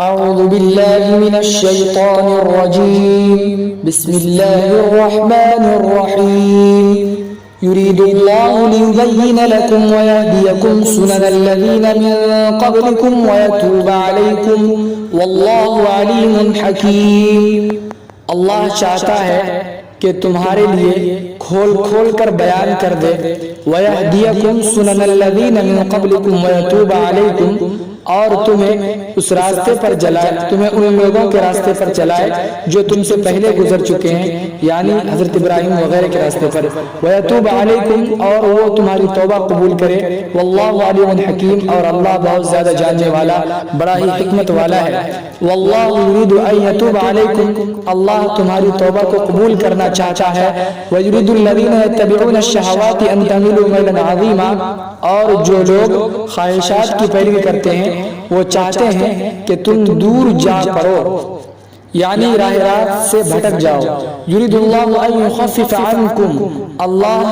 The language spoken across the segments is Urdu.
أعوذ بالله من الشيطان الرجيم بسم الله الرحمن الرحيم يريد الله ليبين لكم ويهديكم سنن الذين من قبلكم ويتوب عليكم والله عليم حكيم. اللہ چاہتا ہے کہ تمہارے لیے کھول کھول کر بیان کر دے وَيَهْدِيَكُمْ سُنَنَ الَّذِينَ مِن قَبْلِكُمْ وَيَتُوبَ عَلَيْكُمْ، اور تمہیں اس راستے پر چلائے، تمہیں ان لوگوں کے راستے پر چلائے جو تم سے پہلے گزر چکے ہیں، یعنی حضرت ابراہیم وغیرہ کے راستے پر. وَيَتُوبَ عَلَيْكُمْ، اور وہ تمہاری توبہ قبول کرے. وَاللَّهُ عَلِيمٌ حَكِيمٌ، اور اللہ بہت زیادہ جاننے والا، بڑا ہی حکمت والا ہے. وَاللَّهُ يُرِيدُ أَن يَتُوبَ عَلَيْكُمْ، اللہ تمہاری توبہ کو قبول کرنا چاہتا ہے. وَيُرِيدُ الَّذِينَ يَتَّبِعُونَ الشَّهَوَاتِ أَن تَمِيلُوا مَيْلًا عَظِيمًا، اور جو لوگ خواہشات کی پیروی کرتے ہیں وہ چاہتے ہیں کہ تم دور جا پڑو، یعنی راہ راست سے بھٹک جاؤ. یرید اللہ ان یخفف عنکم، اللہ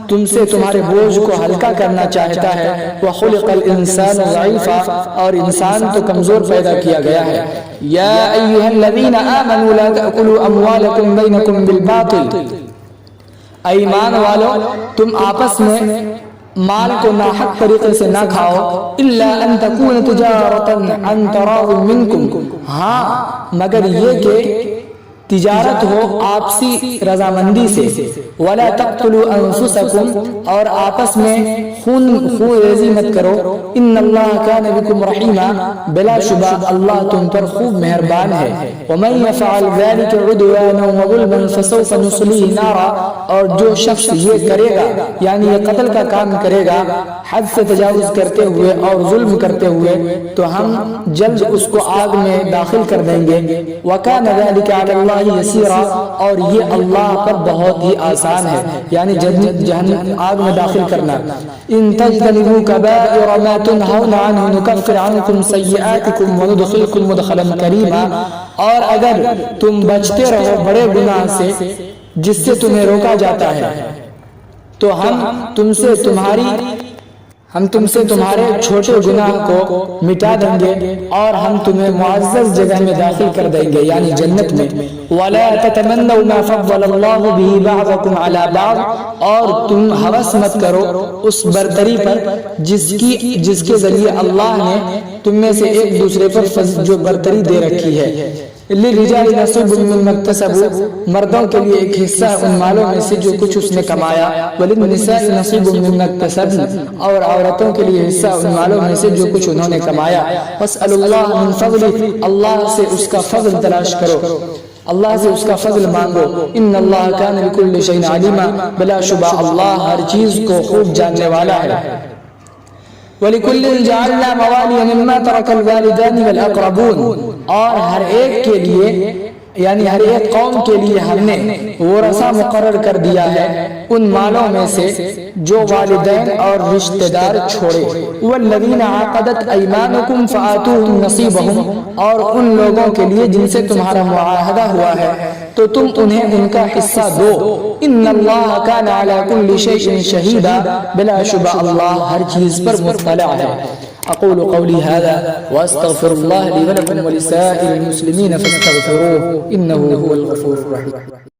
تم سے تمہارے بوجھ کو ہلکا کرنا چاہتا ہے. وخلق الانسان ضعیفا، اور انسان تو کمزور پیدا کیا گیا ہے. یا ایھا الذین آمنوا لا تأکلوا اموالکم بینکم بالباطل، ایمان والو تم آپس میں مال کو ناحق طریقے سے نہ کھاؤ. الا ان تکون تجارۃ عن تراض منکم، ہاں مگر یہ کہ تجارت ہو آپسی رضامندی سے. ولا تقتلوا انفسکم، اور آپس میں خون ریزی مت کرو. ان اللہ کان بکم رحیما، بلا شبہ اللہ تم پر خوب مہربان ہے. ومن یفعل ذلک عدوانا وظلما فسوف نصلیہ نارا، اور جو شخص یہ کرے گا یعنی یہ قتل کا کام کرے گا حد سے تجاوز کرتے ہوئے اور ظلم کرتے ہوئے، تو ہم جلد اس کو آگ میں داخل کر دیں گے. وکان ذلک علی اللہ یسیرا، اور یہ اللہ پر بہت ہی آسان ہے، یعنی جہنم آگ میں داخل کرنا. ان تجتنبوا کبائر ما تنہون عنہ نکفر عنکم سیئاتکم وندخلکم مدخلا کریما، اور اگر تم بچتے رہو بڑے گناہ سے جس سے تمہیں روکا جاتا ہے تو ہم تم سے تمہارے چھوٹے گناہ کو مٹا دیں گے اور ہم تمہیں معزز جگہ میں داخل کر دیں گے، یعنی جنت میں. وَلَا تَتَمَنَّوْا مَا فَضَّلَ اللَّهُ بِهِ بَعْضَكُمْ عَلَى بَعْضٍ، اور تم ہوس مت کرو اس برتری پر جس کے ذریعے اللہ نے تم میں سے ایک دوسرے پر جو برتری دے رکھی ہے. لِلرِّجَالِ نَصِيبٌ مِّمَّا اكْتَسَبُوا، مردوں کے لیے ایک حصہ ان مالوں میں سے جو کچھ اس نے کمایا. وَلِلنِّسَاءِ نَصِيبٌ مِّمَّا اكْتَسَبْنَ، اور عورتوں کے لیے حصہ ان مالوں میں سے جو کچھ انہوں نے کمایا. وَاسْأَلُوا اللَّهَ مِن فَضْلِهِ، اللہ سے اس کا فضل تلاش کرو، اللہ سے اس کا فضل مانگو. ان اللہ کان بکل شیء علیما، بلا شبہ اللہ ہر چیز کو خوب جاننے والا ہے. وَلِكُلٍّ جَعَلْنَا مَوَالِيَ مِمَّا تَرَكَ الْوَالِدَانِ وَالْأَقْرَبُونَ، اور ہر ایک کے لیے یعنی ہر ایک قوم کے لیے ہم نے ورثہ مقرر کر دیا ہے ان مالوں میں سے جو والدین اور رشتہ دار چھوڑے. والذین عقدت ایمانکم فآتوہم نصیبہم، اور ان لوگوں کے لیے جن سے تمہارا معاہدہ ہوا ہے تو تم انہیں ان کا حصہ دو. ان اللہ کان علی کل شیء شہیدا، بلا شبہ اللہ ہر چیز پر مطلع ہے. اقول قولی هذا واستغفر الله لي ولكم ولسائر المسلمين فاستغفروه انه هو الغفور الرحيم.